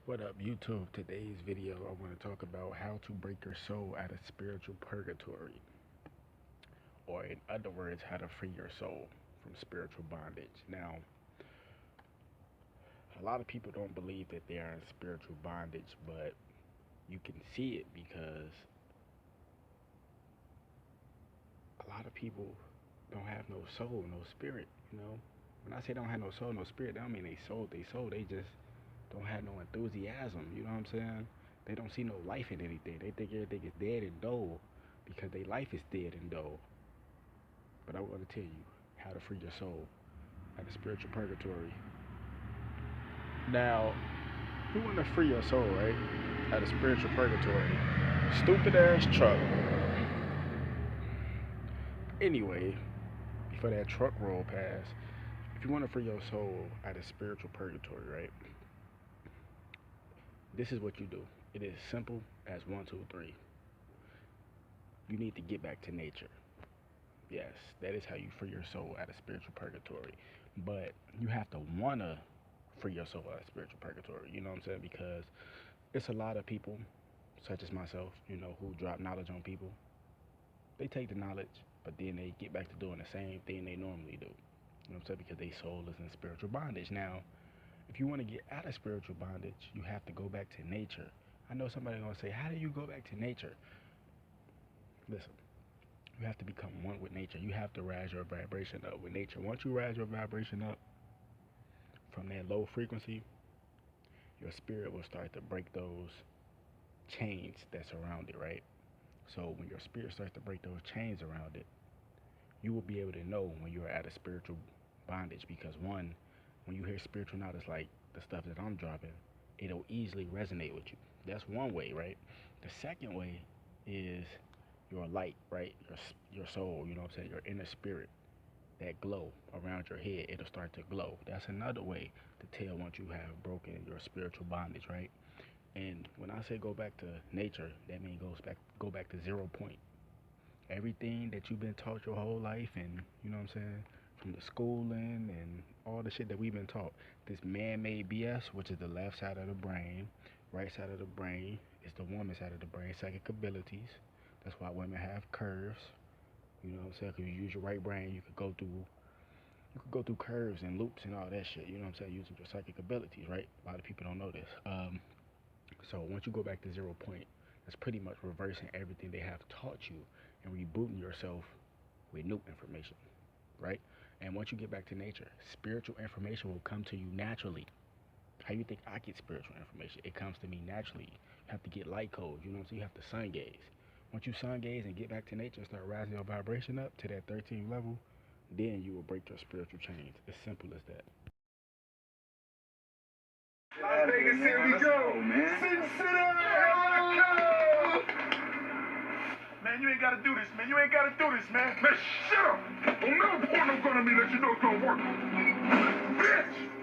What up, YouTube? Today's video, I want to talk about how to break your soul out of spiritual purgatory, or in other words, how to free your soul from spiritual bondage. Now, a lot of people don't believe that they are in spiritual bondage, but you can see it because a lot of people don't have no soul, no spirit. When I say don't have no soul, no spirit, that don't mean they sold they soul. They just don't have no enthusiasm. You know what I'm saying? They don't see no life in anything. They think everything is dead and dull because their life is dead and dull. But I want to tell you how to free your soul out of spiritual purgatory. Now, you want to free your soul, right? Out of spiritual purgatory. Stupid ass truck. Anyway, before that truck roll past, if you want to free your soul out of spiritual purgatory, right? This is what you do. It is simple as 1, 2, 3. You need to get back to nature. Yes, that is how you free your soul out of spiritual purgatory. But you have to want to free your soul out of spiritual purgatory. You know what I'm saying? Because it's a lot of people, such as myself, who drop knowledge on people. They take the knowledge, but then they get back to doing the same thing they normally do. You know what I'm saying? Because their soul is in spiritual bondage. Now, if you want to get out of spiritual bondage, you have to go back to nature. I know somebody's going to say, how do you go back to nature? Listen, you have to become one with nature. You have to rise your vibration up with nature. Once you rise your vibration up from that low frequency, your spirit will start to break those chains that surround it, right? So when your spirit starts to break those chains around it, you will be able to know when you're at a spiritual bondage because one, when you hear spiritual knowledge like the stuff that I'm dropping, it'll easily resonate with you. That's one way, right? The second way is your light, right? Your soul, you know what I'm saying? Your inner spirit, that glow around your head, it'll start to glow. That's another way to tell once you have broken your spiritual bondage, right? And when I say go back to nature, that means go back to 0 point. Everything that you've been taught your whole life, and you know what I'm saying, from the schooling and all the shit that we've been taught, this man-made BS, which is the left side of the brain, right side of the brain is the woman side of the brain, psychic abilities. That's why women have curves. You know what I'm saying? Because you use your right brain, you could go through curves and loops and all that shit. You know what I'm saying? Using your psychic abilities, right? A lot of people don't know this. So once you go back to 0 point, that's pretty much reversing everything they have taught you and rebooting yourself with new information, right? And once you get back to nature, spiritual information will come to you naturally. How you think I get spiritual information? It comes to me naturally. You have to get light codes, you know what I'm saying? You have to sun gaze. Once you sun gaze and get back to nature and start rising your vibration up to that 13th level, then you will break your spiritual chains. As simple as that. Las Vegas, here we go, man. Sin City, man, you ain't gotta do this, man. You ain't gotta do this, man. Man, shut up. Don't never point no gun at me that you know it's gonna work. Bitch!